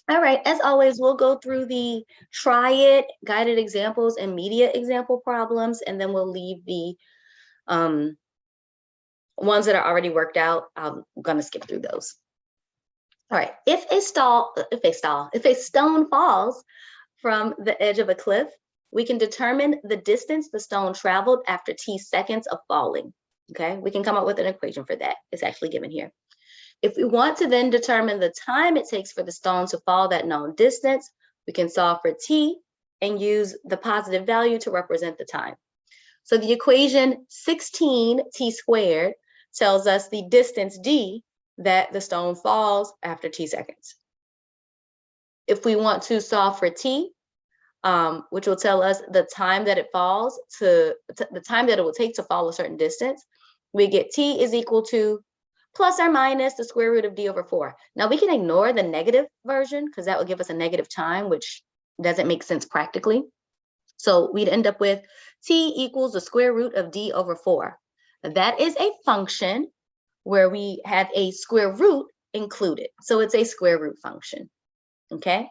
All right, as always, we'll go through the try it, guided examples, and media example problems, and then we'll leave the ones that are already worked out. I'm gonna skip through those. All right, if a stone falls from the edge of a cliff, we can determine the distance the stone traveled after t seconds of falling. Okay, we can come up with an equation for that. It's actually given here. If we want to then determine the time it takes for the stone to fall that known distance, we can solve for t and use the positive value to represent the time. So the equation 16t squared tells us the distance d that the stone falls after t seconds. If we want to solve for t, which will tell us the time that it falls to the time that it will take to fall a certain distance, we get t is equal to plus or minus the square root of d over 4. Now we can ignore the negative version because that would give us a negative time, which doesn't make sense practically. So we'd end up with t equals the square root of d over 4. That is a function where we have a square root included. So it's a square root function. Okay.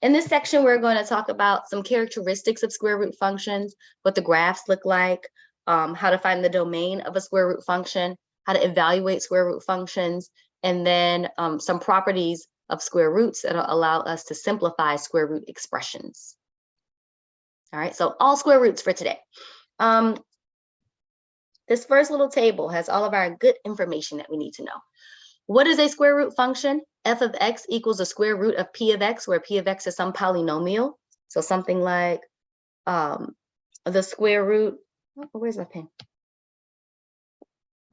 In this section, we're going to talk about some characteristics of square root functions, what the graphs look like, how to find the domain of a square root function, how to evaluate square root functions, and then some properties of square roots that allow us to simplify square root expressions. All right, so all square roots for today. This first little table has all of our good information that we need to know. What is a square root function? F of x equals the square root of p of x, where p of x is some polynomial. So something like the square root, where's my pen?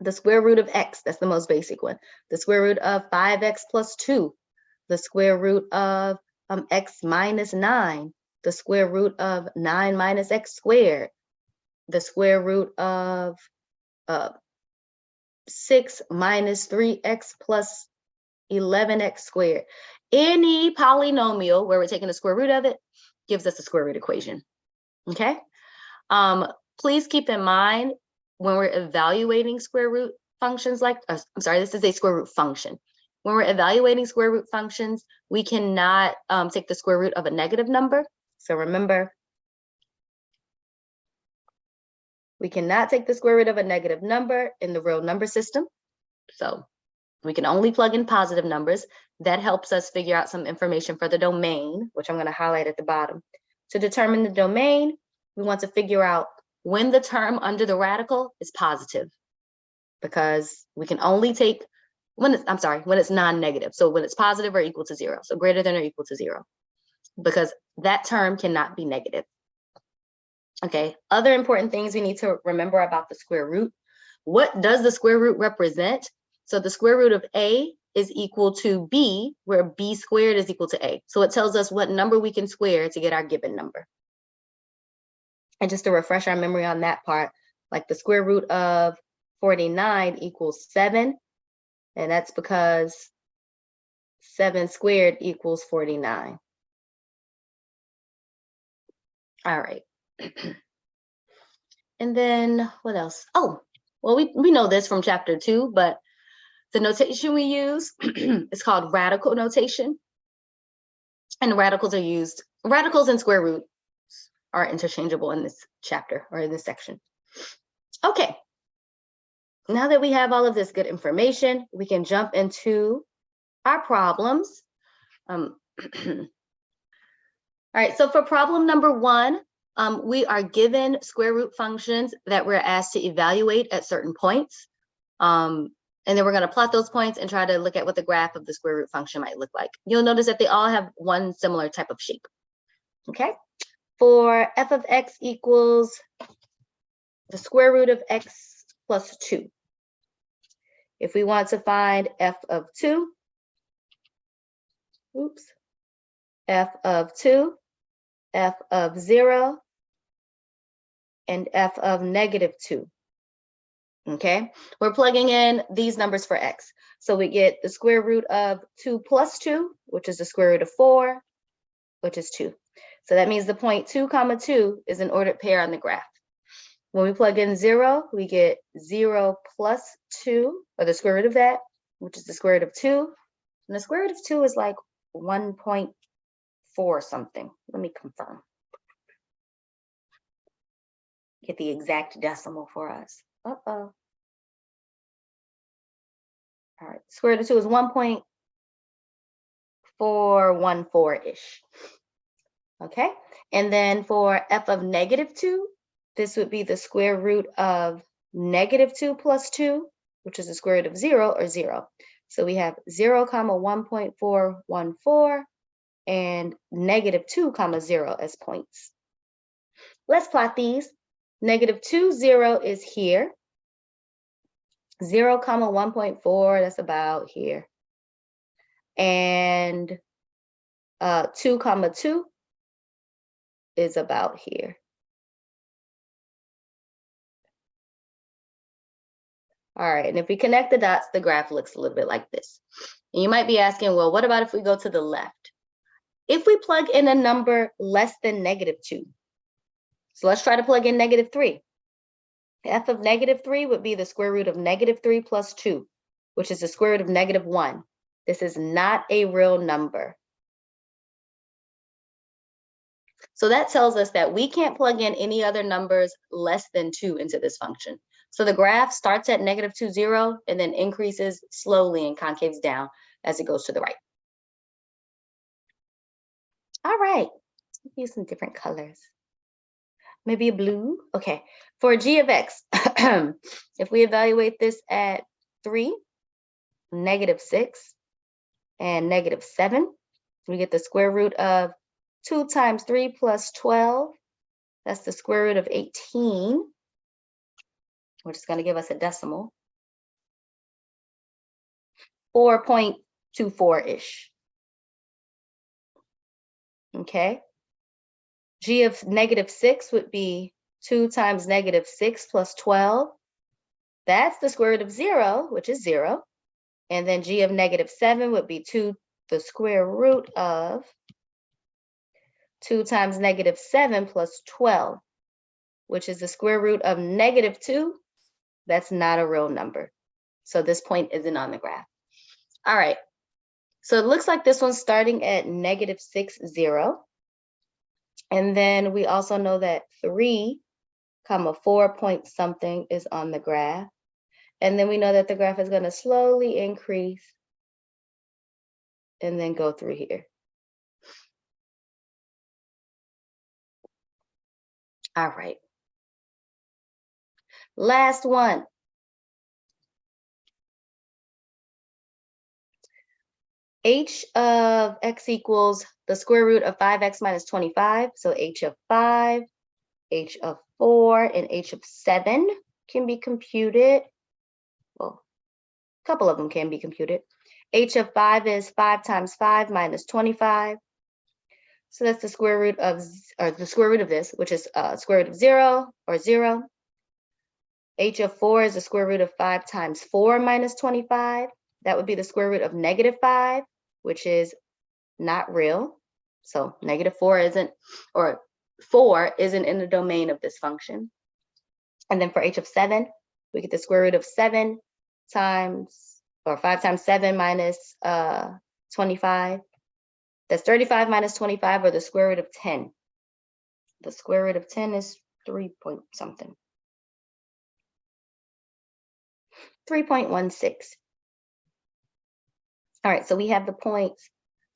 The square root of x, that's the most basic one. The square root of 5x plus 2. The square root of x minus 9. The square root of 9 minus x squared. The square root of 6 minus 3x plus 11x squared. Any polynomial where we're taking the square root of it gives us a square root equation. Okay. Please keep in mind when we're evaluating square root functions this is a square root function. When we're evaluating square root functions, we cannot take the square root of a negative number. So remember, we cannot take the square root of a negative number in the real number system. So we can only plug in positive numbers. That helps us figure out some information for the domain, which I'm going to highlight at the bottom. To determine the domain, we want to figure out when the term under the radical is positive, because we can only take when it's non-negative. So when it's positive or equal to 0, so greater than or equal to 0, because that term cannot be negative. Okay, other important things we need to remember about the square root. What does the square root represent? So the square root of a is equal to b, where b squared is equal to a. So it tells us what number we can square to get our given number. And just to refresh our memory on that part, like the square root of 49 equals 7, and that's because 7 squared equals 49. All right. And then what else? Oh, well, we know this from chapter 2, but the notation we use is called radical notation. And radicals and square root are interchangeable in this chapter or in this section. Okay. Now that we have all of this good information, we can jump into our problems. All right, so for problem number 1, we are given square root functions that we're asked to evaluate at certain points. And then we're going to plot those points and try to look at what the graph of the square root function might look like. You'll notice that they all have one similar type of shape. Okay, for f of x equals the square root of x plus 2. If we want to find f of 2, f of 2, f of 0, and f of negative 2. Okay, we're plugging in these numbers for x. So we get the square root of 2 plus 2, which is the square root of 4, which is 2. So that means the point 2, 2 is an ordered pair on the graph. When we plug in 0, we get 0 plus 2, or the square root of that, which is the square root of 2. And the square root of 2 is like 1.4 something. Let me confirm. Get the exact decimal for us. Uh-oh. All right, square root of 2 is 1.414-ish. Okay, and then for f of -2, this would be the square root of -2 plus 2, which is the square root of 0 or 0. So we have 0, 1.414 and -2, 0 as points. Let's plot these. -2, 0 is here. 0, 1.4, that's about here. And 2, 2 is about here. All right, and if we connect the dots, the graph looks a little bit like this. And you might be asking, well, what about if we go to the left? If we plug in a number less than -2, so let's try to plug in -3. F of -3 would be the square root of -3 plus 2, which is the square root of -1. This is not a real number. So that tells us that we can't plug in any other numbers less than 2 into this function. So the graph starts at -2, 0, and then increases slowly and concaves down as it goes to the right. All right, let's use some different colors. Maybe a blue. Okay, for g of x, if we evaluate this at 3, -6, and -7, we get the square root of 2 times 3 plus 12. That's the square root of 18, which is going to give us a decimal. 4.24-ish. Okay. G of -6 would be 2 times -6 plus 12. That's the square root of 0, which is 0. And then g of -7 would be the square root of 2 times -7 plus 12, which is the square root of -2. That's not a real number. So this point isn't on the graph. All right. So it looks like this one's starting at -6, 0. And then we also know that 3, 4 point something is on the graph. And then we know that the graph is going to slowly increase and then go through here. All right. Last one. H of x equals the square root of 5x minus 25. So h of 5, h of 4, and h of 7 can be computed. Well, a couple of them can be computed. H of 5 is 5 times 5 minus 25. So that's the square root of, this, which is square root of 0 or 0. H of 4 is the square root of 5 times 4 minus 25. That would be the square root of -5, which is not real. So -4 isn't, or 4 isn't in the domain of this function. And then for h of 7, we get the square root of 7 times, or 5 times 7 minus 25. That's 35 minus 25, or the square root of 10. The square root of 10 is 3 point something. 3.16. All right, so we have the points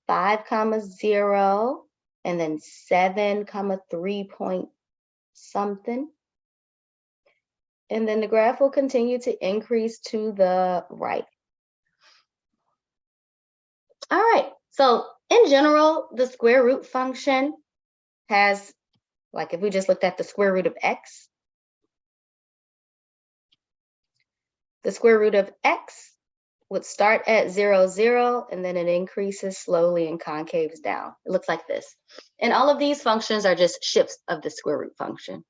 5, 0, and then 7, 3 point something. And then the graph will continue to increase to the right. All right, so in general, the square root function has, like if we just looked at the square root of x, the square root of x would start at 0, 0, and then it increases slowly and concaves down. It looks like this. And all of these functions are just shifts of the square root function.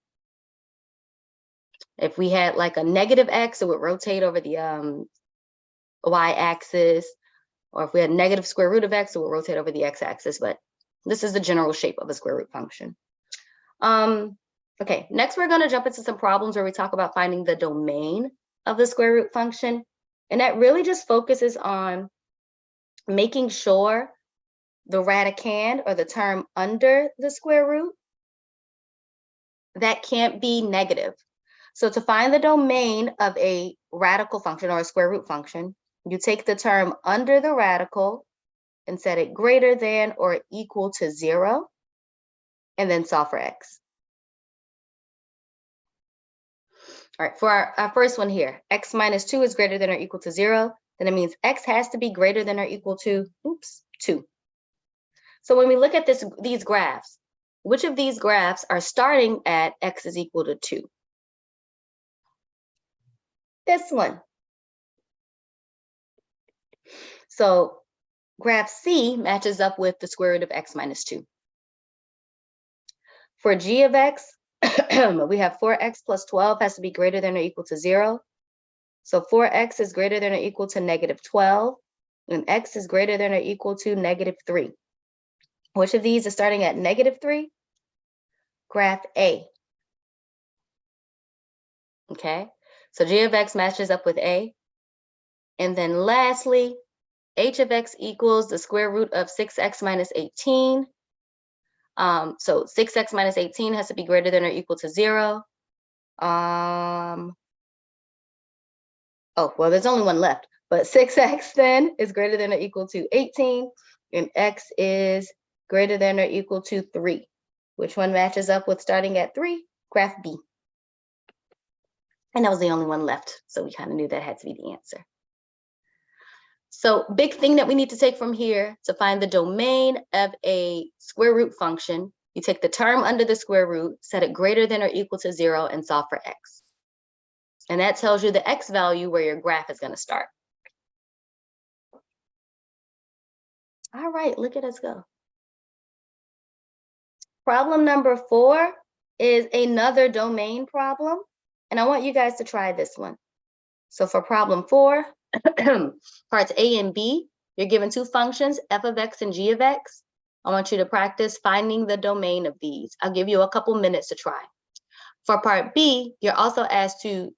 If we had like a -x, it would rotate over the y-axis. Or if we had negative square root of x, it would rotate over the x-axis. But this is the general shape of a square root function. Okay, next we're going to jump into some problems where we talk about finding the domain of the square root function. And that really just focuses on making sure the radicand or the term under the square root, that can't be negative. So to find the domain of a radical function or a square root function, you take the term under the radical and set it greater than or equal to 0, and then solve for x. All right, for our first one here, x minus 2 is greater than or equal to 0, then it means x has to be greater than or equal to, 2. So when we look at these graphs, which of these graphs are starting at x is equal to 2? This one. So graph C matches up with the square root of x minus 2. For g of x, we have 4x plus 12 has to be greater than or equal to 0. So 4x is greater than or equal to negative 12, and x is greater than or equal to negative 3. Which of these is starting at negative 3? Graph A. Okay, so g of x matches up with A. And then lastly, h of x equals the square root of 6x minus 18. So 6x minus 18 has to be greater than or equal to 0. Oh, well, there's only one left, but 6x then is greater than or equal to 18, and x is greater than or equal to 3. Which one matches up with starting at 3? Graph B. And that was the only one left, so we kind of knew that had to be the answer. So big thing that we need to take from here to find the domain of a square root function, you take the term under the square root, set it greater than or equal to 0, and solve for x. And that tells you the x value where your graph is going to start. All right, look at us go. Problem number 4 is another domain problem, and I want you guys to try this one. So for problem 4, parts A and B, you're given two functions, f of x and g of x. I want you to practice finding the domain of these. I'll give you a couple minutes to try. For part B, you're also asked to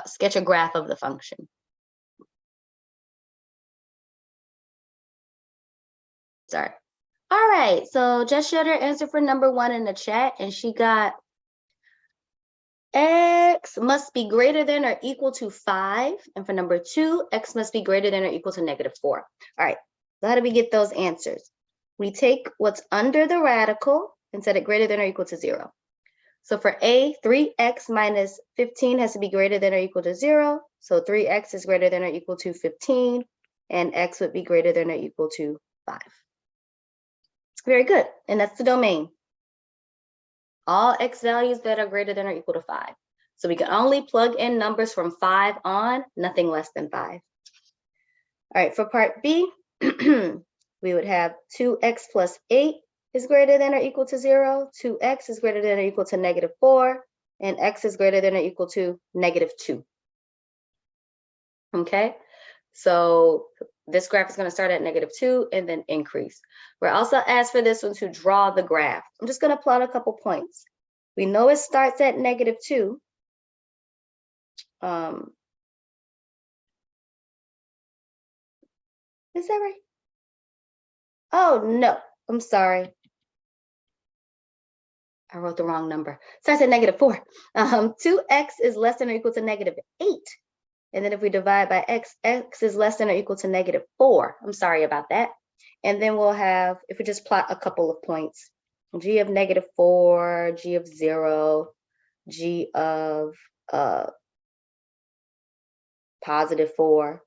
sketch a graph of the function. Sorry. All right, so Jess showed her answer for number 1 in the chat, and she got x must be greater than or equal to 5. And for number 2, x must be greater than or equal to negative 4. All right, so how do we get those answers? We take what's under the radical and set it greater than or equal to 0. So for A, 3x minus 15 has to be greater than or equal to 0. So 3x is greater than or equal to 15, and x would be greater than or equal to 5. Very good, and that's the domain. All x values that are greater than or equal to 5. So we can only plug in numbers from 5 on, nothing less than 5. All right, for part B, we would have 2x plus 8 is greater than or equal to 0, 2x is greater than or equal to negative 4, and x is greater than or equal to negative 2. Okay, so this graph is going to start at negative 2 and then increase. We're also asked for this one to draw the graph. I'm just going to plot a couple points. We know it starts at negative 2. Is that right? Oh, no, I'm sorry. I wrote the wrong number. Starts at negative 4. 2x is less than or equal to negative 8. And then if we divide by x, x is less than or equal to negative 4. I'm sorry about that. And then we'll have, if we just plot a couple of points, g of negative 4, g of 0, g of positive 4.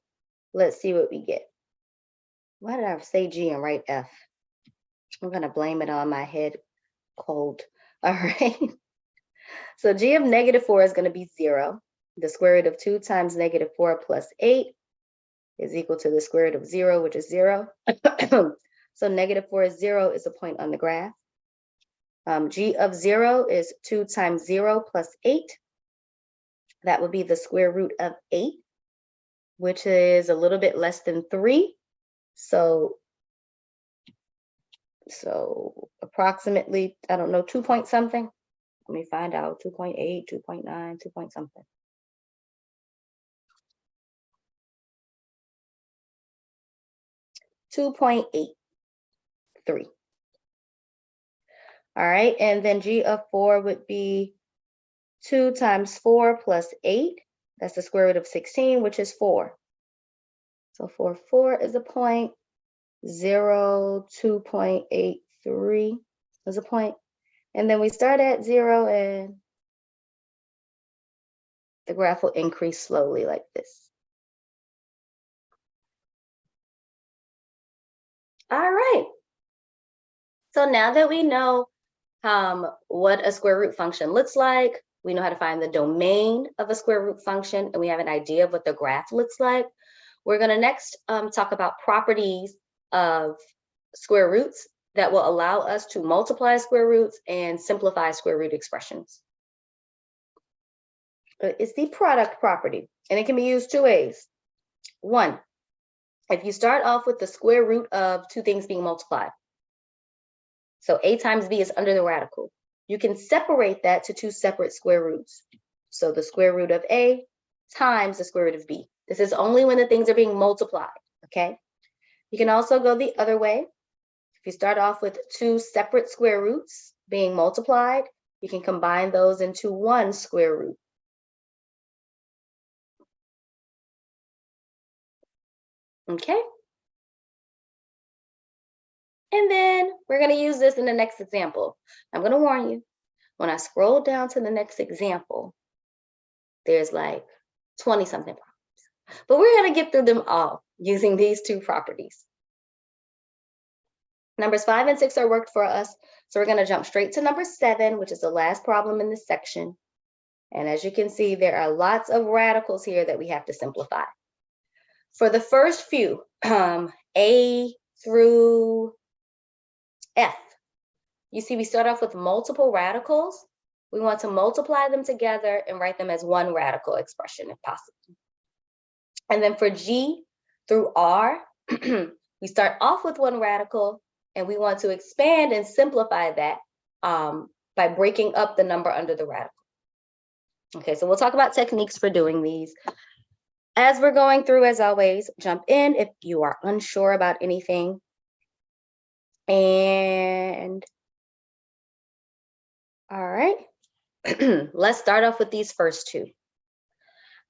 Let's see what we get. Why did I say g and write f? I'm going to blame it on my head cold. All right. So g of negative 4 is going to be 0. The square root of 2 times negative 4 plus 8 is equal to the square root of 0, which is 0. So negative 4 is 0 is a point on the graph. G of 0 is 2 times 0 plus 8. That would be the square root of 8, which is a little bit less than 3. So approximately, I don't know, 2 point something. Let me find out, 2.8, 2.9, 2 point something. 2.8. 3. All right, and then g of 4 would be 2 times 4 plus 8. That's the square root of 16, which is 4. So 4 is a point. 0, 2.83 is a point. And then we start at 0 and the graph will increase slowly like this. All right. So now that we know what a square root function looks like, we know how to find the domain of a square root function, and we have an idea of what the graph looks like. We're going to next talk about properties of square roots that will allow us to multiply square roots and simplify square root expressions. It's the product property, and it can be used 2 ways. 1, if you start off with the square root of 2 things being multiplied, so a times b is under the radical, you can separate that to 2 separate square roots. So the square root of a times the square root of b. This is only when the things are being multiplied, okay? You can also go the other way. If you start off with 2 separate square roots being multiplied, you can combine those into 1 square root. Okay? And then we're going to use this in the next example. I'm going to warn you, when I scroll down to the next example, there's like 20-something problems. But we're going to get through them all using these 2 properties. Numbers 5 and 6 are worked for us. So we're going to jump straight to number 7, which is the last problem in this section. And as you can see, there are lots of radicals here that we have to simplify. For the first few, A through F, you see we start off with multiple radicals. We want to multiply them together and write them as 1 radical expression if possible. And then for G through R, we start off with 1 radical, and we want to expand and simplify that by breaking up the number under the radical. Okay, so we'll talk about techniques for doing these. As we're going through, as always, jump in if you are unsure about anything. And all right, let's start off with these first 2.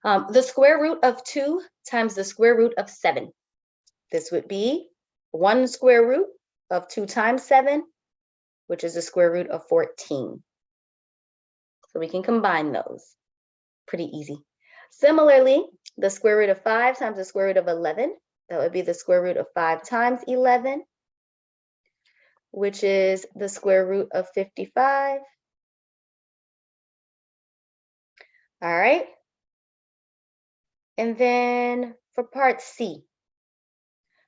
The square root of 2 times the square root of 7. This would be 1 square root of 2 times 7, which is the square root of 14. So we can combine those. Pretty easy. Similarly, the square root of 5 times the square root of 11, that would be the square root of 5 times 11, which is the square root of 55. All right. And then for part C.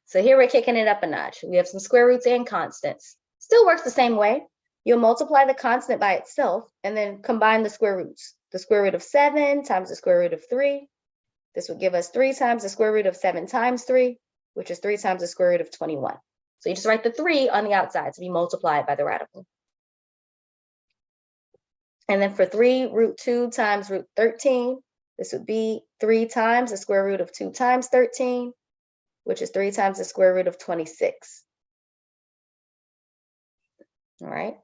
So here we're kicking it up a notch. We have some square roots and constants. Still works the same way. You'll multiply the constant by itself and then combine the square roots. The square root of 7 times the square root of 3. This would give us 3 times the square root of 7 times 3, which is 3 times the square root of 21. So you just write the 3 on the outside to be multiplied by the radical. And then for 3 root 2 times root 13, this would be 3 times the square root of 2 times 13, which is 3 times the square root of 26. All right.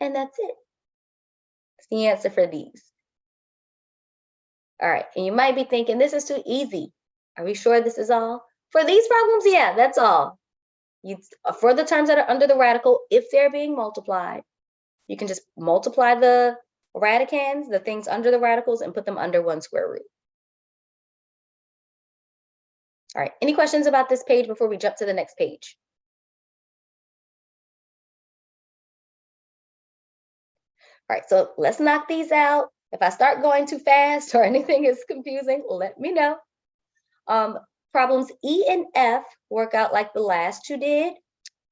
And that's it. That's the answer for these. All right, and you might be thinking, this is too easy. Are we sure this is all? For these problems, yeah, that's all. For the terms that are under the radical, if they're being multiplied, you can just multiply the radicands, the things under the radicals, and put them under 1 square root. All right, any questions about this page before we jump to the next page? All right, so let's knock these out. If I start going too fast or anything is confusing, let me know. Problems E and F work out like the last 2 did.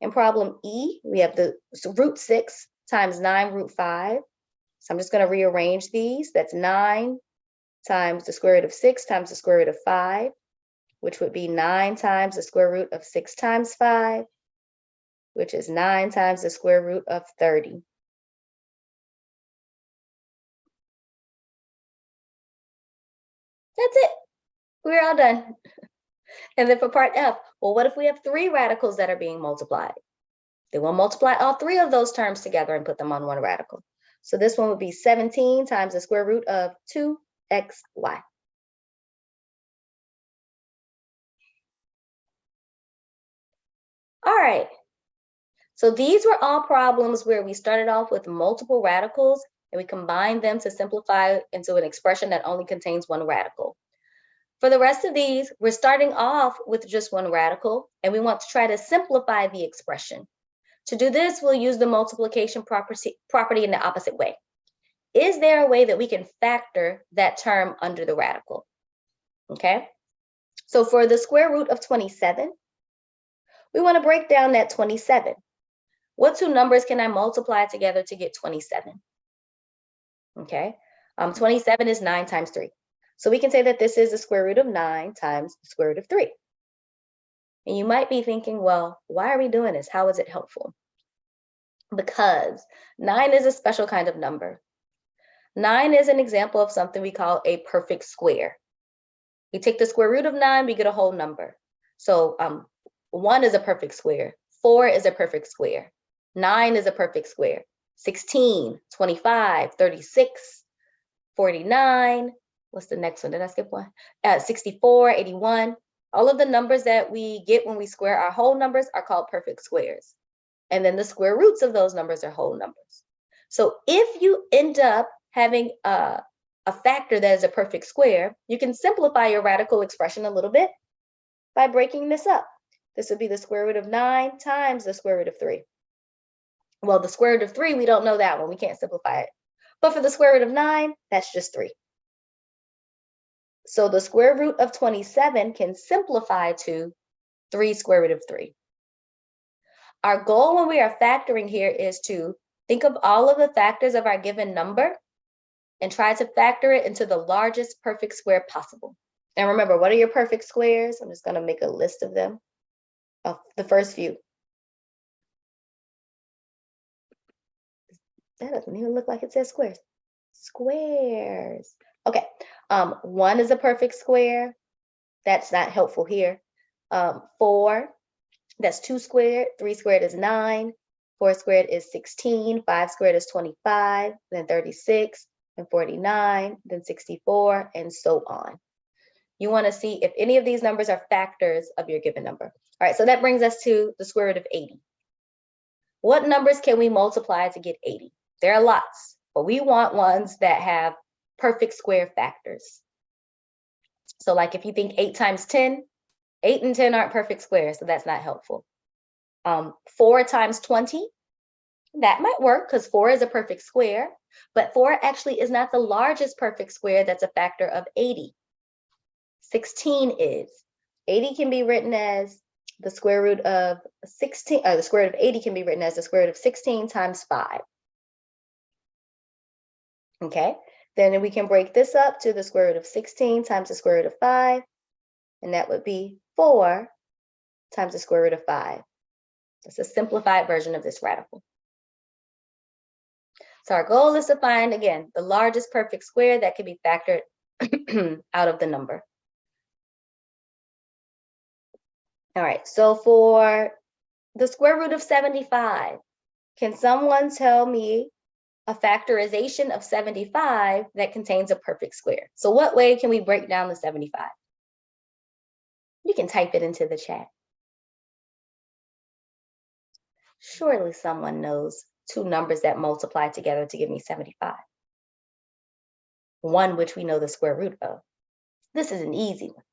In problem E, we have the root 6 times 9 root 5. So I'm just going to rearrange these. That's 9 times the square root of 6 times the square root of 5, which would be 9 times the square root of 6 times 5, which is 9 times the square root of 30. That's it. We're all done. And then for part F, well, what if we have 3 radicals that are being multiplied? Then we'll multiply all 3 of those terms together and put them on one radical. So this one would be 17 times the square root of 2xy. All right. So these were all problems where we started off with multiple radicals and we combined them to simplify into an expression that only contains one radical. For the rest of these, we're starting off with just one radical and we want to try to simplify the expression. To do this, we'll use the multiplication property in the opposite way. Is there a way that we can factor that term under the radical? Okay, so for the square root of 27, we want to break down that 27. What 2 numbers can I multiply together to get 27? Okay, 27 is 9 times 3. So we can say that this is the square root of 9 times the square root of 3. And you might be thinking, well, why are we doing this? How is it helpful? Because 9 is a special kind of number. 9 is an example of something we call a perfect square. We take the square root of 9, we get a whole number. So 1 is a perfect square. 4 is a perfect square. 9 is a perfect square. 16, 25, 36, 49. What's the next one? Did I skip one? 64, 81. All of the numbers that we get when we square our whole numbers are called perfect squares. And then the square roots of those numbers are whole numbers. So if you end up having a factor that is a perfect square, you can simplify your radical expression a little bit by breaking this up. This would be the square root of 9 times the square root of 3. Well, the square root of 3, we don't know that one. We can't simplify it. But for the square root of 9, that's just 3. So the square root of 27 can simplify to 3 square root of 3. Our goal when we are factoring here is to think of all of the factors of our given number and try to factor it into the largest perfect square possible. And remember, what are your perfect squares? I'm just going to make a list of them, of the first few. That doesn't even look like it says squares. Squares. Okay. 1 is a perfect square. That's not helpful here. 4, that's 2 squared. 3 squared is 9. 4 squared is 16. 5 squared is 25. Then 36. And 49. Then 64. And so on. You want to see if any of these numbers are factors of your given number. All right. So that brings us to the square root of 80. What numbers can we multiply to get 80? There are lots, but we want ones that have perfect square factors. So like if you think 8 times 10, 8 and 10 aren't perfect squares, so that's not helpful. 4 times 20, that might work because 4 is a perfect square, but 4 actually is not the largest perfect square that's a factor of 80. 16 is. 80 can be written as the square root of 16, the square root of 80 can be written as the square root of 16 times 5. Okay, then we can break this up to the square root of 16 times the square root of 5, and that would be 4 times the square root of 5. That's a simplified version of this radical. So our goal is to find, again, the largest perfect square that can be factored out of the number. All right, so for the square root of 75, can someone tell me a factorization of 75 that contains a perfect square? So what way can we break down the 75? You can type it into the chat. Surely someone knows 2 numbers that multiply together to give me 75. One which we know the square root of. This is an easy one.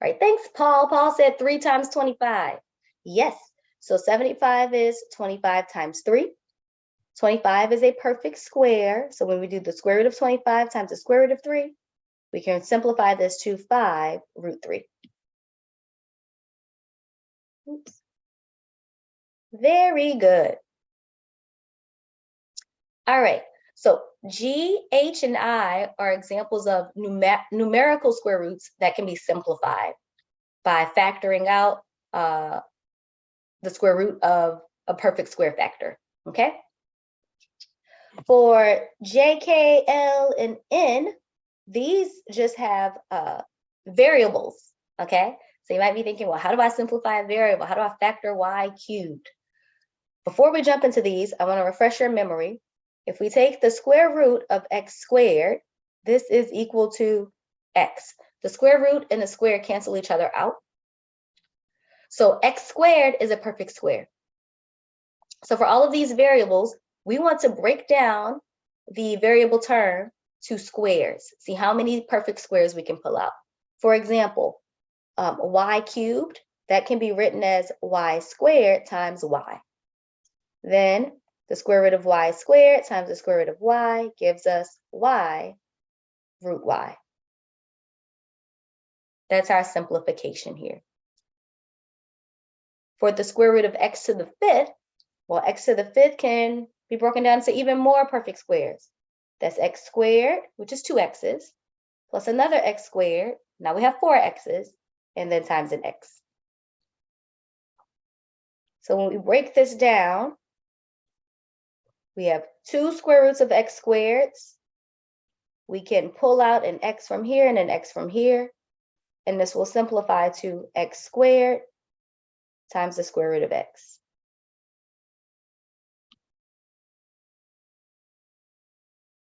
All right, thanks, Paul. Paul said 3 times 25. Yes, so 75 is 25 times 3. 25 is a perfect square. So when we do the square root of 25 times the square root of 3, we can simplify this to 5 root 3. Oops. Very good. All right, so G, H, and I are examples of numerical square roots that can be simplified by factoring out the square root of a perfect square factor, okay? For J, K, L, and N, these just have variables, okay? So you might be thinking, well, how do I simplify a variable? How do I factor y cubed? Before we jump into these, I want to refresh your memory. If we take the square root of x squared, this is equal to x. The square root and the square cancel each other out. So x squared is a perfect square. So for all of these variables, we want to break down the variable term to squares. See how many perfect squares we can pull out. For example, y cubed, that can be written as y squared times y. Then the square root of y squared times the square root of y gives us y root y. That's our simplification here. For the square root of x to the fifth, well, x to the fifth can be broken down to even more perfect squares. That's x squared, which is 2x's, plus another x squared. Now we have 4x's, and then times an x. So when we break this down, we have 2 square roots of x squareds. We can pull out an x from here and an x from here, and this will simplify to x squared times the square root of x.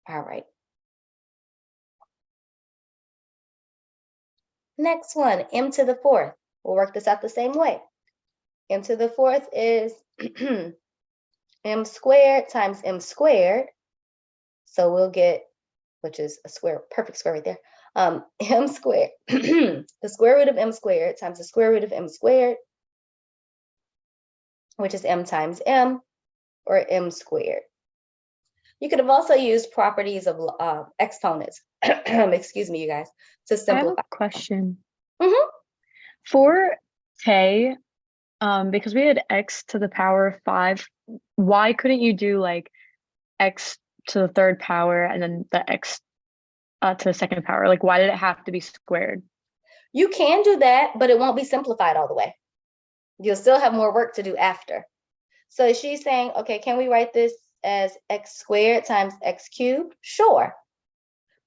All right. Next one, m to the fourth. We'll work this out the same way. M to the fourth is m squared times m squared. So we'll get, which is a square, perfect square right there. M squared, the square root of m squared times the square root of m squared, which is m times m, or m squared. You could have also used properties of exponents, excuse me, you guys, to simplify. I have a question. Mm-hmm. For k, because we had x to the power of 5, why couldn't you do like x to the third power and then the x to the second power? Like, why did it have to be squared? You can do that, but it won't be simplified all the way. You'll still have more work to do after. So she's saying, okay, can we write this as x squared times x cubed? Sure.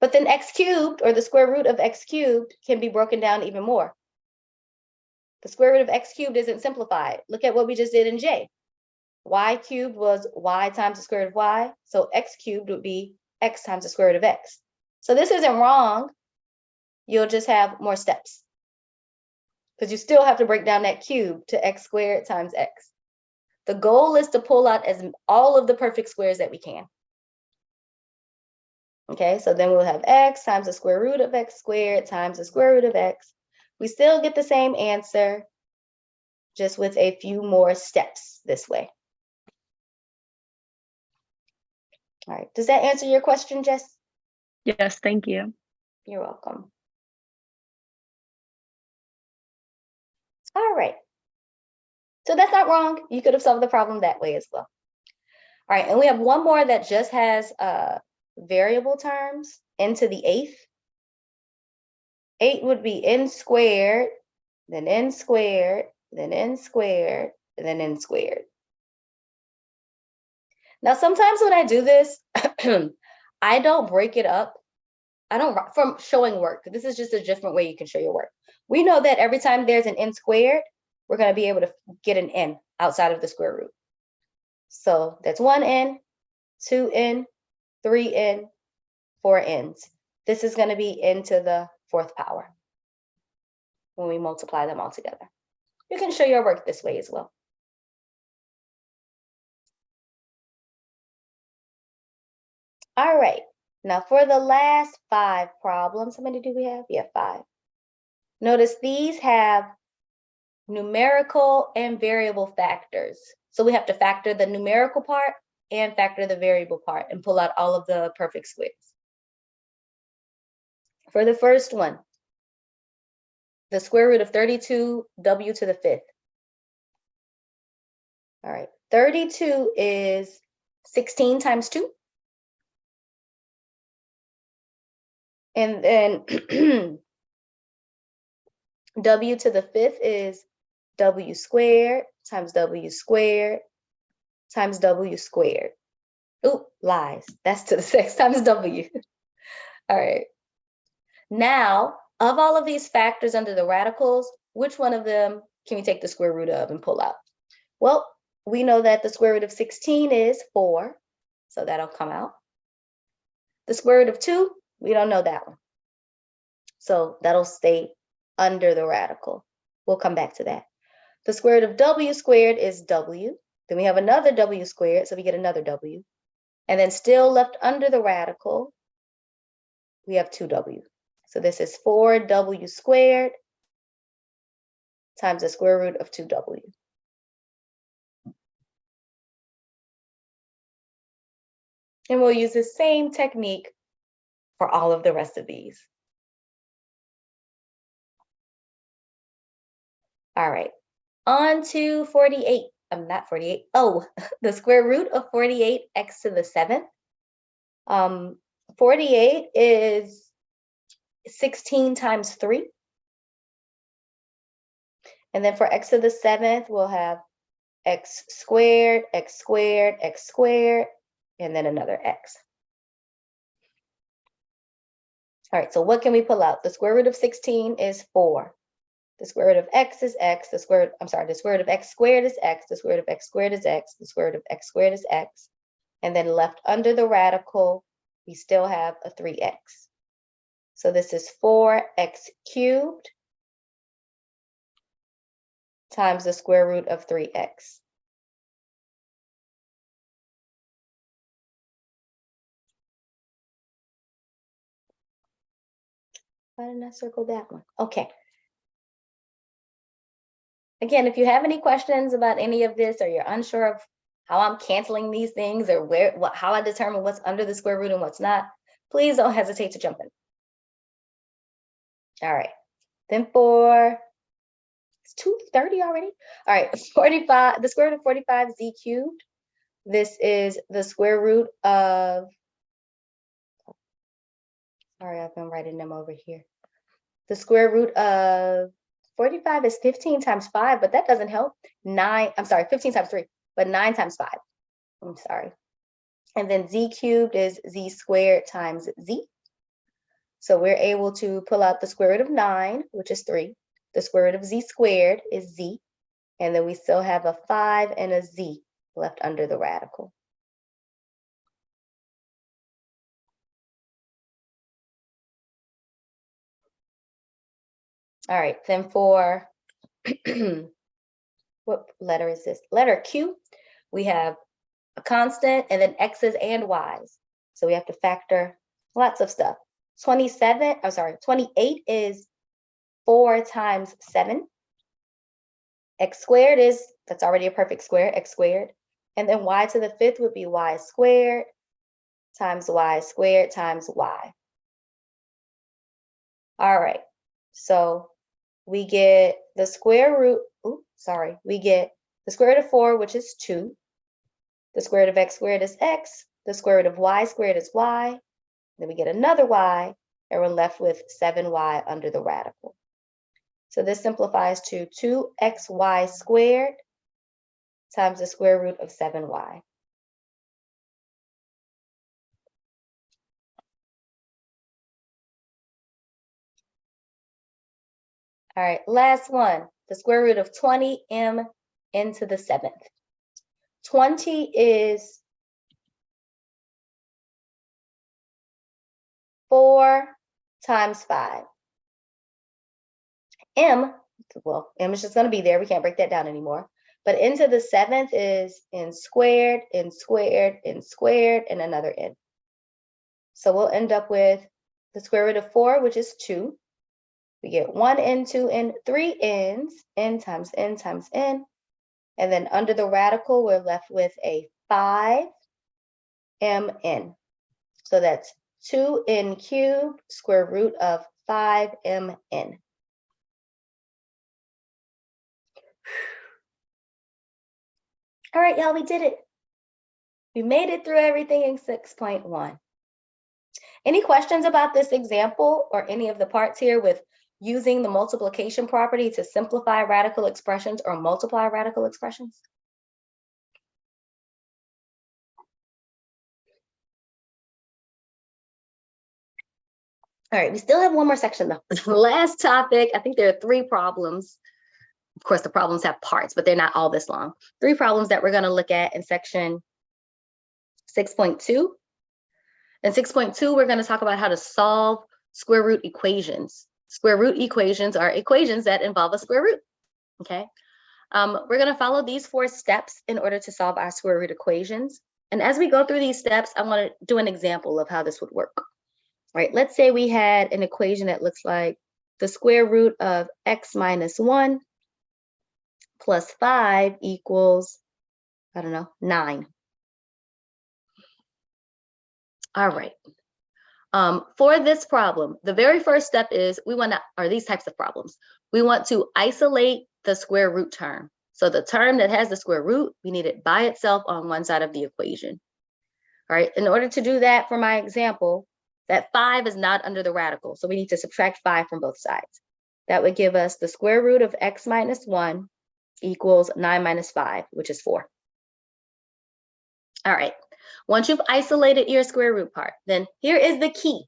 But then x cubed, or the square root of x cubed, can be broken down even more. The square root of x cubed isn't simplified. Look at what we just did in J. Y cubed was y times the square root of y. So x cubed would be x times the square root of x. So this isn't wrong. You'll just have more steps, because you still have to break down that cube to x squared times x. The goal is to pull out all of the perfect squares that we can. Okay, so then we'll have x times the square root of x squared times the square root of x. We still get the same answer, just with a few more steps this way. All right, does that answer your question, Jess? Yes, thank you. You're welcome. All right. So that's not wrong. You could have solved the problem that way as well. All right, and we have one more that just has variable terms, n to the eighth. 8 would be n squared, then n squared, then n squared, and then n squared. Now, sometimes when I do this, I don't break it up. I don't, from showing work. This is just a different way you can show your work. We know that every time there's an n squared, we're going to be able to get an n outside of the square root. So that's 1n, 2n, 3n, 4n's. This is going to be n to the fourth power when we multiply them all together. You can show your work this way as well. All right, now for the last 5 problems, how many do we have? Yeah, 5. Notice these have numerical and variable factors. So we have to factor the numerical part and factor the variable part and pull out all of the perfect squares. For the first one, the square root of 32w to the fifth. All right, 32 is 16 times 2. And then w to the fifth is w squared times w squared times w squared. Oop, lies. That's to the 6 times w. All right. Now, of all of these factors under the radicals, which one of them can we take the square root of and pull out? Well, we know that the square root of 16 is 4, so that'll come out. The square root of 2, we don't know that one. So that'll stay under the radical. We'll come back to that. The square root of w squared is w. Then we have another w squared, so we get another w. And then still left under the radical, we have 2w. So this is 4w squared times the square root of 2w. And we'll use the same technique for all of the rest of these. All right, on to 48. I'm not 48. Oh, the square root of 48 x to the 7th. 48 is 16 times 3. And then for x to the 7th, we'll have x squared, x squared, x squared, and then another x. All right, so what can we pull out? The square root of 16 is 4. The square root of x is x. The square root of x squared is x. The square root of x squared is x. The square root of x squared is x. And then left under the radical, we still have a 3x. So this is 4x cubed times the square root of 3x. Why didn't I circle that one? Okay. Again, if you have any questions about any of this, or you're unsure of how I'm canceling these things, or how I determine what's under the square root and what's not, please don't hesitate to jump in. All right, then it's 2:30 already. All right, 45, the square root of 45 z cubed. This is the square root of, sorry, I've been writing them over here. The square root of 45 is 15 times 5, but that doesn't help. 15 times 3, but 9 times 5. I'm sorry. And then z cubed is z squared times z. So we're able to pull out the square root of 9, which is 3. The square root of z squared is z. And then we still have a 5 and a z left under the radical. All right, then for, what letter is this? Letter Q, we have a constant and then x's and y's. So we have to factor lots of stuff. 28 is 4 times 7. X squared is, that's already a perfect square, x squared. And then y to the 5th would be y squared times y squared times y. All right, so we get the square root, we get the square root of 4, which is 2. The square root of x squared is x. The square root of y squared is y. Then we get another y, and we're left with 7y under the radical. So this simplifies to 2xy squared times the square root of 7y. All right, last one, the square root of 20m into the 7th. 20 is 4 times 5. M is just going to be there. We can't break that down anymore. But into the 7th is n squared, n squared, n squared, and another n. So we'll end up with the square root of 4, which is 2. We get 1 n, 2 n, 3 n's, n times n times n. And then under the radical, we're left with a 5mn. So that's 2n cubed square root of 5mn. All right, y'all, we did it. We made it through everything in 6.1. Any questions about this example or any of the parts here with using the multiplication property to simplify radical expressions or multiply radical expressions? All right, we still have one more section though. The last topic, I think there are 3 problems. Of course, the problems have parts, but they're not all this long. 3 problems that we're going to look at in section 6.2. In 6.2, we're going to talk about how to solve square root equations. Square root equations are equations that involve a square root, okay? We're going to follow these 4 steps in order to solve our square root equations. And as we go through these steps, I want to do an example of how this would work. All right, let's say we had an equation that looks like the square root of x minus 1 plus 5 equals, I don't know, 9. All right. For this problem, the very first step is we want to, or these types of problems, we want to isolate the square root term. So the term that has the square root, we need it by itself on one side of the equation. All right, in order to do that, for my example, that 5 is not under the radical, so we need to subtract 5 from both sides. That would give us the square root of x minus 1 equals 9 minus 5, which is 4. All right, once you've isolated your square root part, then here is the key.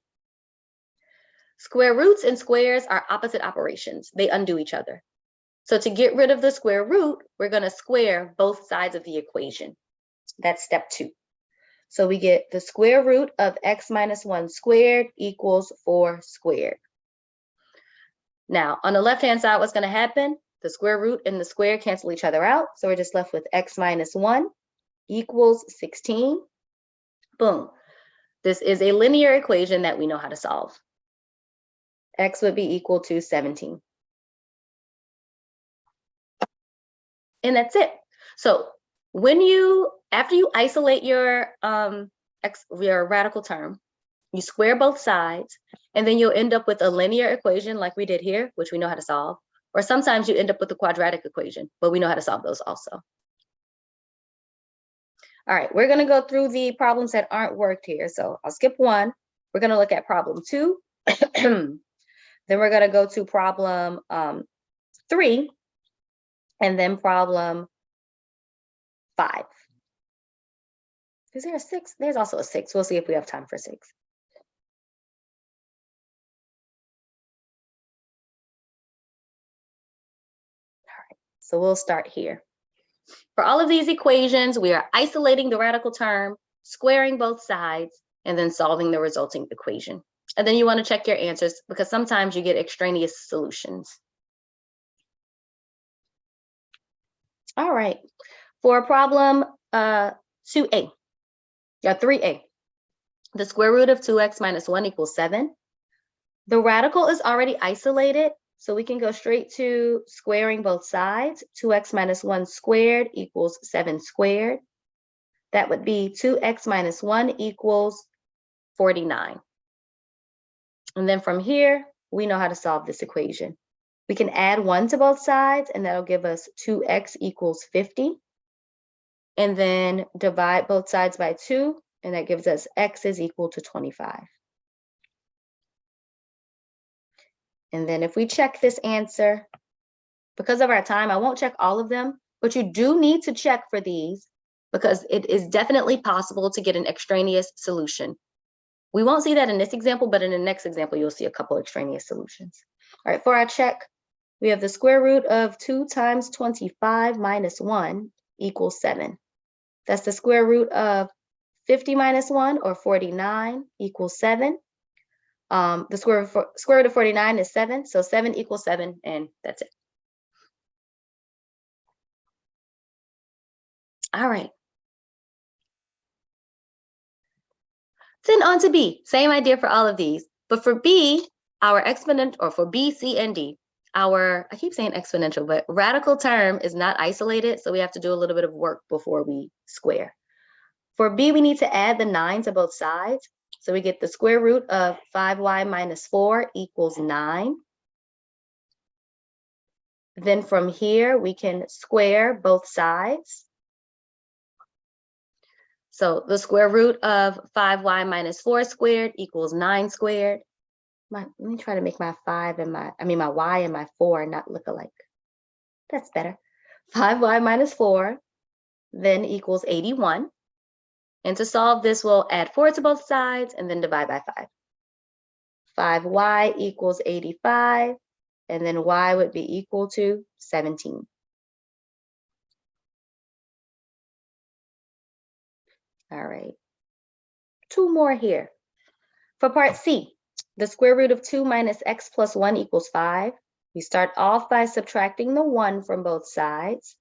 Square roots and squares are opposite operations. They undo each other. So to get rid of the square root, we're going to square both sides of the equation. That's step 2. So we get the square root of x minus 1 squared equals 4 squared. Now, on the left-hand side, what's going to happen? The square root and the square cancel each other out. So we're just left with x minus 1 equals 16. Boom. This is a linear equation that we know how to solve. X would be equal to 17. And that's it. So after you isolate your radical term, you square both sides, and then you'll end up with a linear equation like we did here, which we know how to solve. Or sometimes you end up with a quadratic equation, but we know how to solve those also. All right, we're going to go through the problems that aren't worked here. So I'll skip 1. We're going to look at problem 2. Then we're going to go to problem 3, and then problem 5. Is there a 6? There's also a 6. We'll see if we have time for 6. All right, so we'll start here. For all of these equations, we are isolating the radical term, squaring both sides, and then solving the resulting equation. And then you want to check your answers because sometimes you get extraneous solutions. All right, for problem 2A, 3A, the square root of 2x minus 1 equals 7. The radical is already isolated, so we can go straight to squaring both sides. 2x minus 1 squared equals 7 squared. That would be 2x minus 1 equals 49. And then from here, we know how to solve this equation. We can add 1 to both sides, and that'll give us 2x equals 50. And then divide both sides by 2, and that gives us x is equal to 25. And then if we check this answer, because of our time, I won't check all of them, but you do need to check for these because it is definitely possible to get an extraneous solution. We won't see that in this example, but in the next example, you'll see a couple extraneous solutions. All right, for our check, we have the square root of 2 times 25 minus 1 equals 7. That's the square root of 50 minus 1, or 49, equals 7. The square root of 49 is 7, so 7 equals 7, and that's it. All right. Then on to B, same idea for all of these, but for B, our exponent, or for B, C, and D, I keep saying exponential, but radical term is not isolated, so we have to do a little bit of work before we square. For B, we need to add the 9 to both sides, so we get the square root of 5y minus 4 equals 9. Then from here, we can square both sides. So the square root of 5y minus 4 squared equals 9 squared. Let me try to make my y and my 4 not look alike. That's better. 5y minus 4 then equals 81. And to solve this, we'll add 4 to both sides and then divide by 5. 5y equals 85, and then y would be equal to 17. All right, 2 more here. For part C, the square root of 2 minus x plus 1 equals 5. We start off by subtracting the 1 from both sides.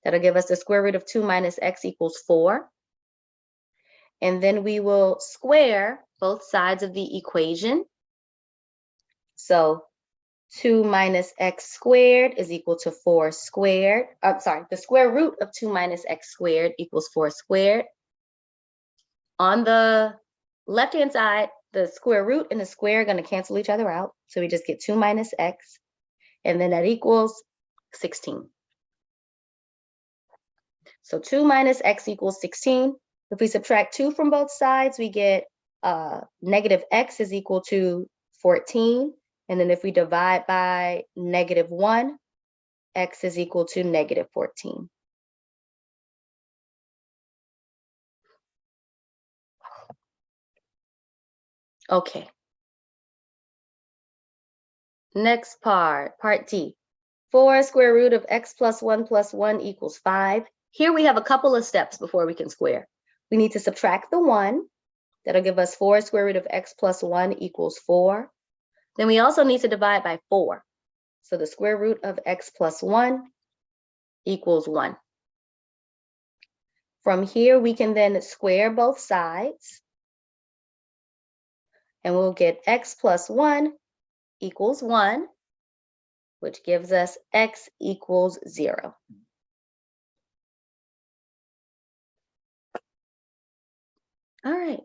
That'll give us the square root of 2 minus x equals 4. And then we will square both sides of the equation. So 2 minus x squared is equal to 4 squared. I'm sorry, the square root of 2 minus x squared equals 4 squared. On the left-hand side, the square root and the square are going to cancel each other out. So we just get 2 minus x, and then that equals 16. So 2 minus x equals 16. If we subtract 2 from both sides, we get negative x is equal to 14. And then if we divide by negative 1, x is equal to negative 14. Okay. Next part, part D. 4 square root of x plus 1 equals 5. Here we have a couple of steps before we can square. We need to subtract the 1. That'll give us 4 square root of x plus 1 equals 4. Then we also need to divide by 4. So the square root of x plus 1 equals 1. From here, we can then square both sides. And we'll get x plus 1 equals 1, which gives us x equals 0. All right,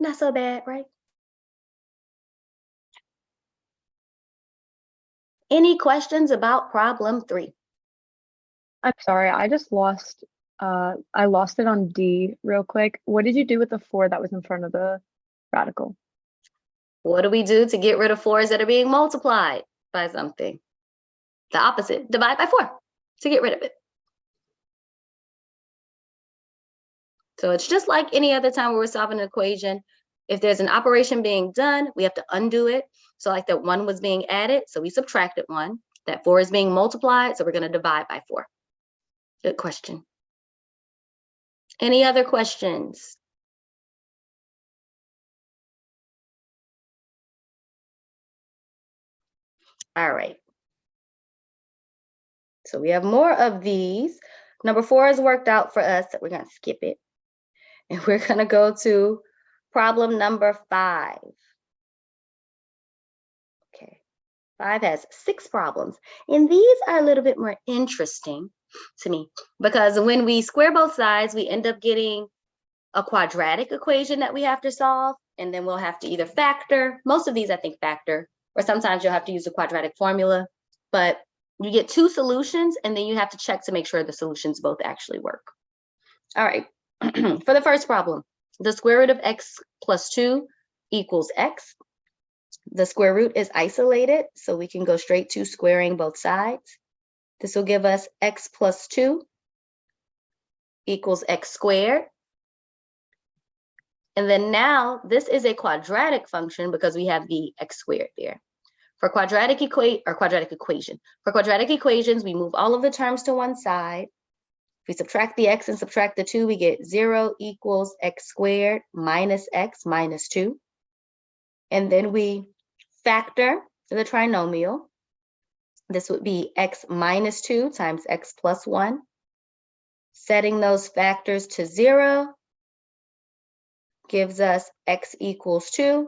not so bad, right? Any questions about problem 3? I'm sorry, I just lost I lost it on D real quick. What did you do with the 4 that was in front of the radical? What do we do to get rid of 4s that are being multiplied by something? The opposite, divide by 4 to get rid of it. So it's just like any other time where we're solving an equation. If there's an operation being done, we have to undo it. So like that 1 was being added, so we subtracted 1. That 4 is being multiplied, so we're going to divide by 4. Good question. Any other questions? All right. So we have more of these. Number 4 is worked out for us, so we're going to skip it. And we're going to go to problem number 5. Okay. 5 has 6 problems. And these are a little bit more interesting to me because when we square both sides, we end up getting a quadratic equation that we have to solve. And then we'll have to either factor, most of these I think factor, or sometimes you'll have to use a quadratic formula. But you get 2 solutions and then you have to check to make sure the solutions both actually work. All right. For the first problem, the square root of x plus 2 equals x. The square root is isolated, so we can go straight to squaring both sides. This will give us x plus 2 equals x squared. And then now this is a quadratic function because we have the x squared there. For quadratic equation. For quadratic equations, we move all of the terms to one side. If we subtract the x and subtract the 2, we get 0 equals x squared minus x minus 2. And then we factor the trinomial. This would be x minus 2 times x plus 1. Setting those factors to 0 gives us x equals 2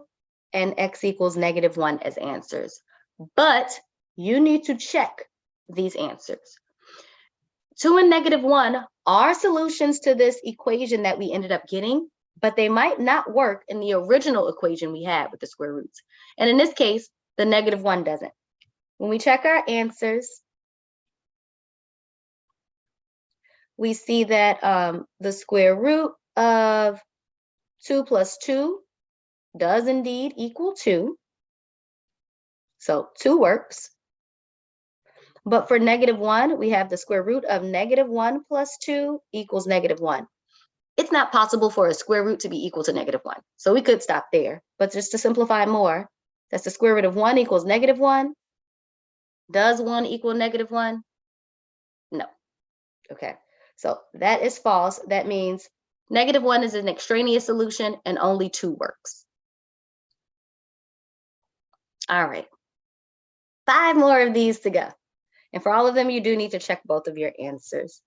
and x equals negative 1 as answers. But you need to check these answers. 2 and negative 1 are solutions to this equation that we ended up getting, but they might not work in the original equation we had with the square roots. And in this case, the negative 1 doesn't. When we check our answers, we see that the square root of 2 plus 2 does indeed equal 2. So 2 works. But for negative 1, we have the square root of negative 1 plus 2 equals negative 1. It's not possible for a square root to be equal to negative 1. So we could stop there. But just to simplify more, That's the square root of 1 equals -1. Does 1 equal -1? No. Okay, so that is false. That means -1 is an extraneous solution and only 2 works. All right, 5 more of these to go. And for all of them, you do need to check both of your answers.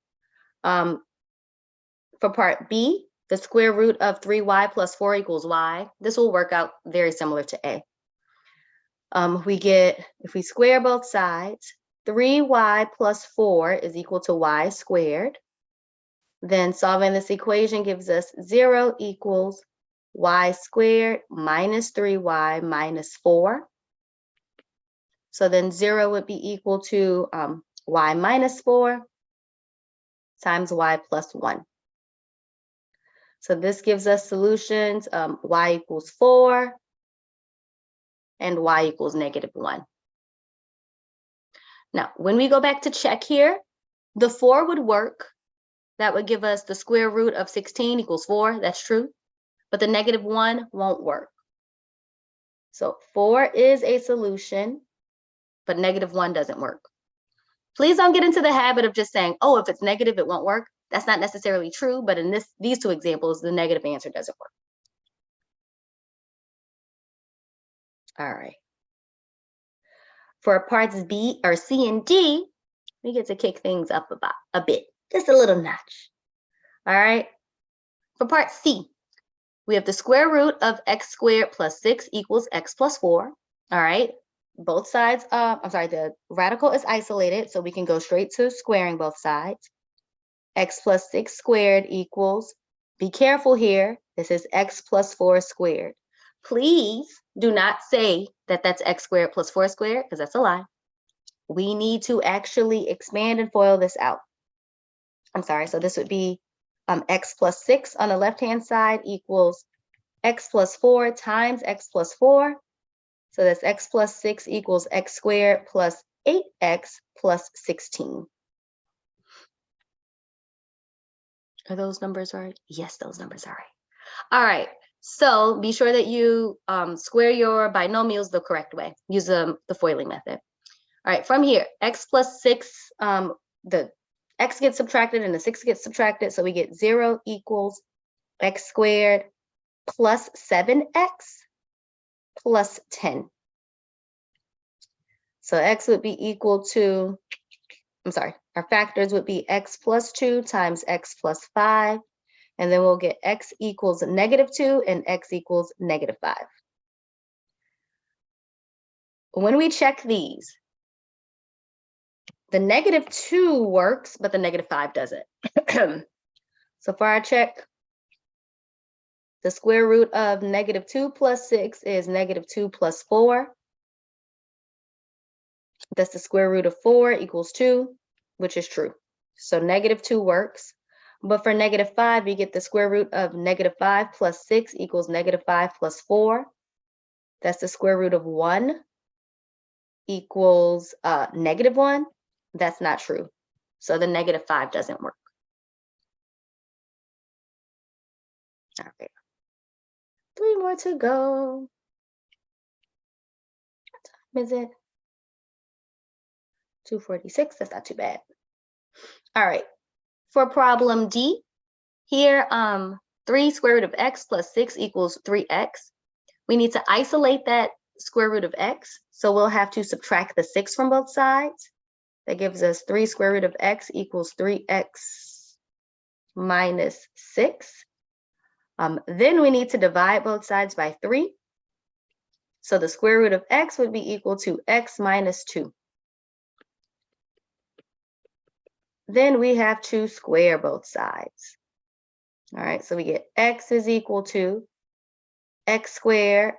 For part B, the square root of 3y plus 4 equals y. This will work out very similar to A. We get, if we square both sides, 3y plus 4 is equal to y squared. Then solving this equation gives us 0 equals y squared minus 3y minus 4. So then 0 would be equal to y minus 4 times y plus 1. So this gives us solutions, y equals 4 and y equals -1. Now, when we go back to check here, the 4 would work. That would give us the square root of 16 equals 4. That's true. But the -1 won't work. So 4 is a solution, but -1 doesn't work. Please don't get into the habit of just saying, oh, if it's negative, it won't work. That's not necessarily true, but in these two examples, the negative answer doesn't work. All right. For parts B or C and D, we get to kick things up about a bit, just a little notch. All right. For part C, we have the square root of x squared plus 6 equals x plus 4. All right. Both sides, the radical is isolated, so we can go straight to squaring both sides. X plus 6 squared equals, be careful here, this is x plus 4 squared. Please do not say that that's x squared plus 4 squared, because that's a lie. We need to actually expand and FOIL this out. I'm sorry, so this would be x plus 6 on the left-hand side equals x plus 4 times x plus 4. So that's x plus 6 equals x squared plus 8x plus 16. Are those numbers right? Yes, those numbers are right. All right, so be sure that you square your binomials the correct way. Use the FOILing method. All right, from here, x plus 6, the x gets subtracted and the 6 gets subtracted, so we get 0 equals x squared plus 7x plus 10. So x would be equal to, our factors would be x plus 2 times x plus 5, and then we'll get x equals -2 and x equals -5. When we check these, the -2 works, but the -5 doesn't. So for our check, the square root of -2 plus 6 is -2 plus 4. That's the square root of 4 equals 2, which is true. So -2 works. But for -5, you get the square root of -5 plus 6 equals -5 plus 4. That's the square root of 1 equals -1. That's not true. So the -5 doesn't work. All right. 3 more to go. What time is it? 2:46. That's not too bad. All right. For problem D, here 3 square root of x plus 6 equals 3x. We need to isolate that square root of x, so we'll have to subtract the 6 from both sides. That gives us 3 square root of x equals 3x minus 6. Then we need to divide both sides by 3. So the square root of x would be equal to x minus 2. Then we have to square both sides. All right, so we get x is equal to x squared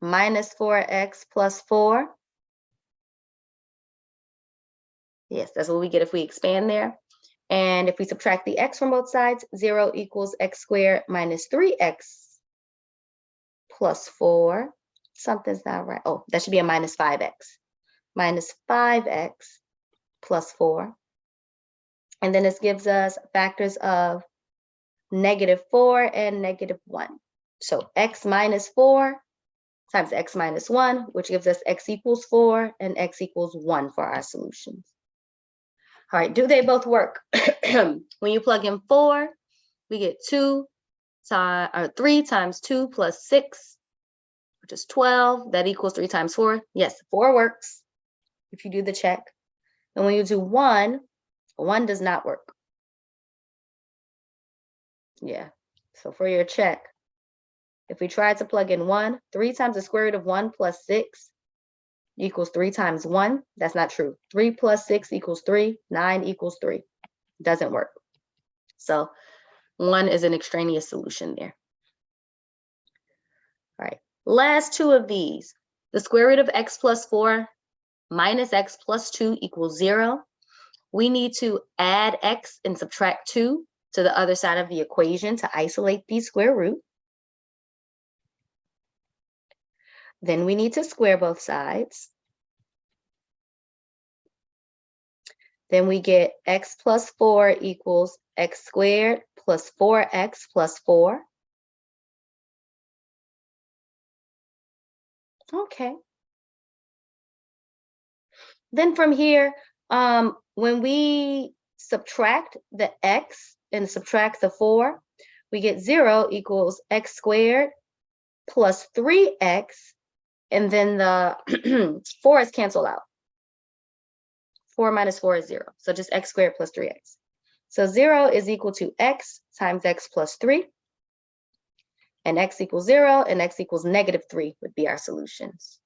minus 4x plus 4. Yes, that's what we get if we expand there. And if we subtract the x from both sides, 0 equals x squared minus 3x plus 4. Something's not right. Oh, that should be a minus 5x. Minus 5x plus 4. And then this gives us factors of -4 and -1. So x minus 4 times x minus 1, which gives us x equals 4 and x equals 1 for our solutions. All right, do they both work? When you plug in 4, we get 3 times 2 plus 6, which is 12. That equals 3 times 4. Yes, 4 works if you do the check. And when you do 1, 1 does not work. Yeah, so for your check, if we try to plug in 1, 3 times the square root of 1 plus 6 equals 3 times 1. That's not true. 3 plus 6 equals 3. 9 equals 3. Doesn't work. So 1 is an extraneous solution there. All right, last 2 of these. The square root of x plus 4 minus x plus 2 equals 0. We need to add x and subtract 2 to the other side of the equation to isolate the square root. Then we need to square both sides. Then we get x plus 4 equals x squared plus 4x plus 4. Okay. Then from here, when we subtract the x and subtract the 4, we get 0 equals x squared plus 3x, and then the 4 is canceled out. 4 minus 4 is 0, so just x squared plus 3x. So 0 is equal to x times x plus 3, and x equals 0, and x equals negative 3 would be our solutions.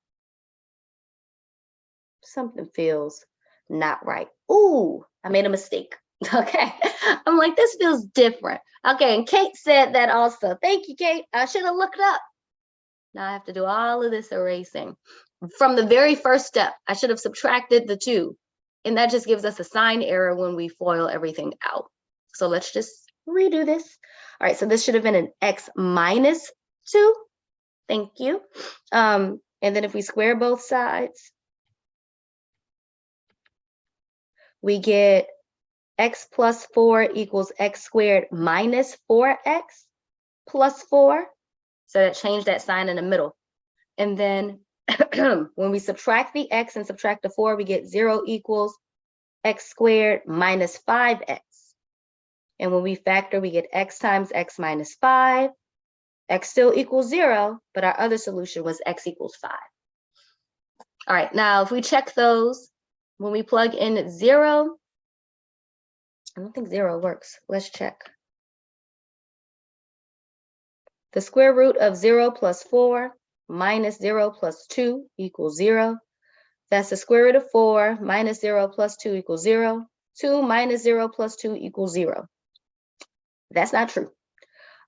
Something feels not right. Ooh, I made a mistake. Okay, I'm like, this feels different. Okay, and Kate said that also. Thank you, Kate. I should have looked up. Now I have to do all of this erasing. From the very first step, I should have subtracted the 2. And that just gives us a sign error when we FOIL everything out. So let's just redo this. All right, so this should have been an x minus 2. Thank you. And then if we square both sides, we get x plus 4 equals x squared minus 4x plus 4. So that changed that sign in the middle. And then when we subtract the x and subtract the 4, we get 0 equals x squared minus 5x. And when we factor, we get x times x minus 5. X still equals 0, but our other solution was x equals 5. All right, now if we check those, when we plug in 0, I don't think 0 works. Let's check. The square root of 0 plus 4 minus 0 plus 2 equals 0. That's the square root of 4 minus 0 plus 2 equals 0. 2 minus 0 plus 2 equals 0. That's not true.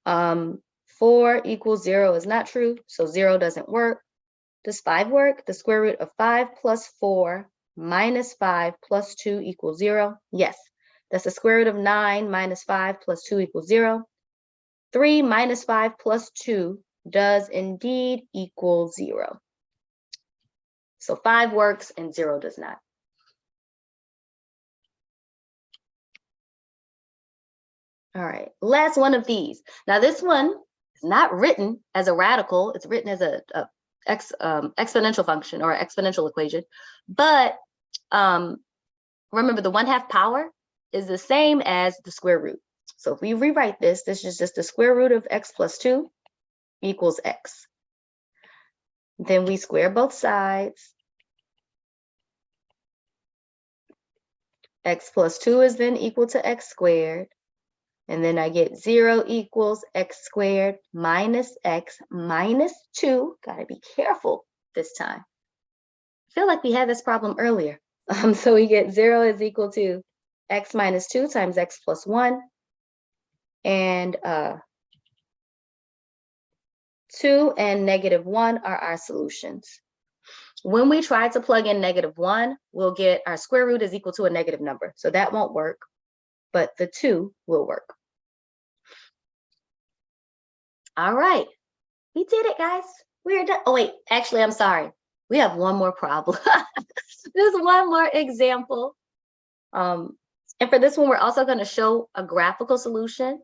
4 equals 0 is not true, so 0 doesn't work. Does 5 work? The square root of 5 plus 4 minus 5 plus 2 equals 0. Yes, that's the square root of 9 minus 5 plus 2 equals 0. 3 minus 5 plus 2 does indeed equal 0. So 5 works and 0 does not. All right, last one of these. Now this one is not written as a radical. It's written as a exponential function or exponential equation. But remember, the 1/2 power is the same as the square root. So if we rewrite this, this is just the square root of x plus 2 equals x. Then we square both sides. X plus 2 is then equal to x squared. And then I get 0 equals x squared minus x minus 2. Gotta be careful this time. I feel like we had this problem earlier. So we get 0 is equal to x minus 2 times x plus 1. And 2 and negative 1 are our solutions. When we try to plug in negative 1, we'll get our square root is equal to a negative number. So that won't work, but the 2 will work. All right, we did it, guys. We're done. Oh, wait, actually, I'm sorry. We have one more problem. There's one more example. And for this one, we're also going to show a graphical solution.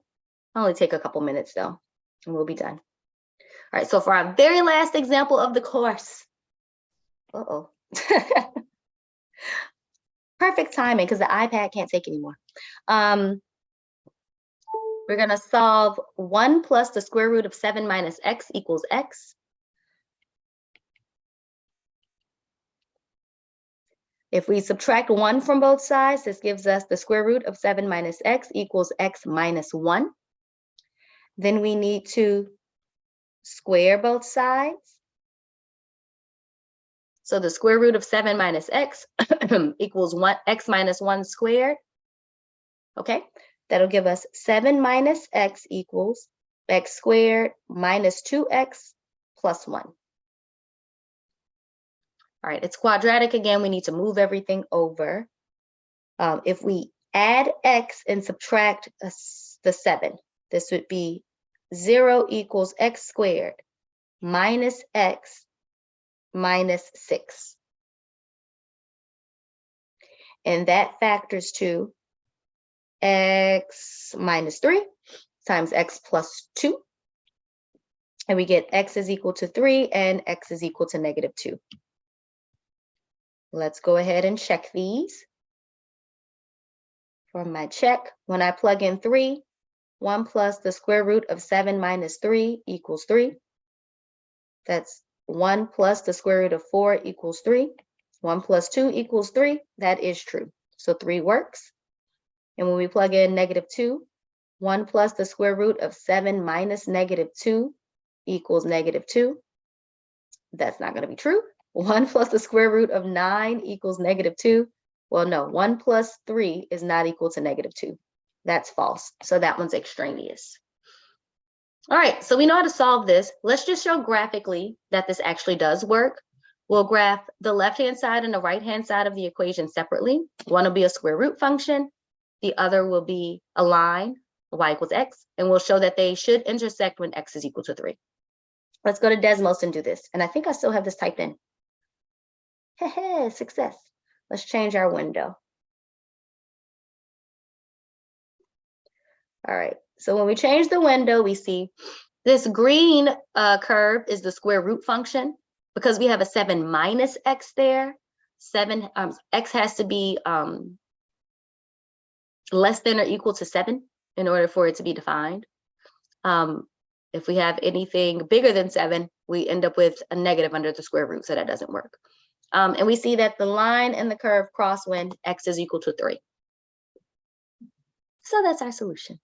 It'll only take a couple minutes, though, and we'll be done. All right, so for our very last example of the course. Uh-oh. Perfect timing because the iPad can't take anymore. We're going to solve 1 plus the square root of 7 minus x equals x. If we subtract 1 from both sides, this gives us the square root of 7 minus x equals x minus 1. Then we need to square both sides. So the square root of 7 minus x equals x minus 1 squared. Okay, that'll give us 7 minus x equals x squared minus 2x plus 1. All right, it's quadratic again. We need to move everything over. If we add x and subtract the 7, this would be 0 equals x squared minus x minus 6. And that factors to x minus 3 times x plus 2. And we get x is equal to 3 and x is equal to negative 2. Let's go ahead and check these. For my check, when I plug in 3, 1 plus the square root of 7 minus 3 equals 3. That's 1 plus the square root of 4 equals 3. 1 plus 2 equals 3. That is true. So 3 works. And when we plug in negative 2, 1 plus the square root of 7 minus negative 2 equals negative 2. That's not going to be true. 1 plus the square root of 9 equals negative 2. Well, no, 1 plus 3 is not equal to negative 2. That's false. So that one's extraneous. All right, so we know how to solve this. Let's just show graphically that this actually does work. We'll graph the left-hand side and the right-hand side of the equation separately. One will be a square root function. The other will be a line, y equals x, and we'll show that they should intersect when x is equal to 3. Let's go to Desmos and do this. And I think I still have this typed in. Hey, success. Let's change our window. All right, so when we change the window, we see this green curve is the square root function. Because we have a 7 minus x there, x has to be less than or equal to 7 in order for it to be defined. If we have anything bigger than 7, we end up with a negative under the square root, so that doesn't work. And we see that the line and the curve cross when x is equal to 3. So that's our solution.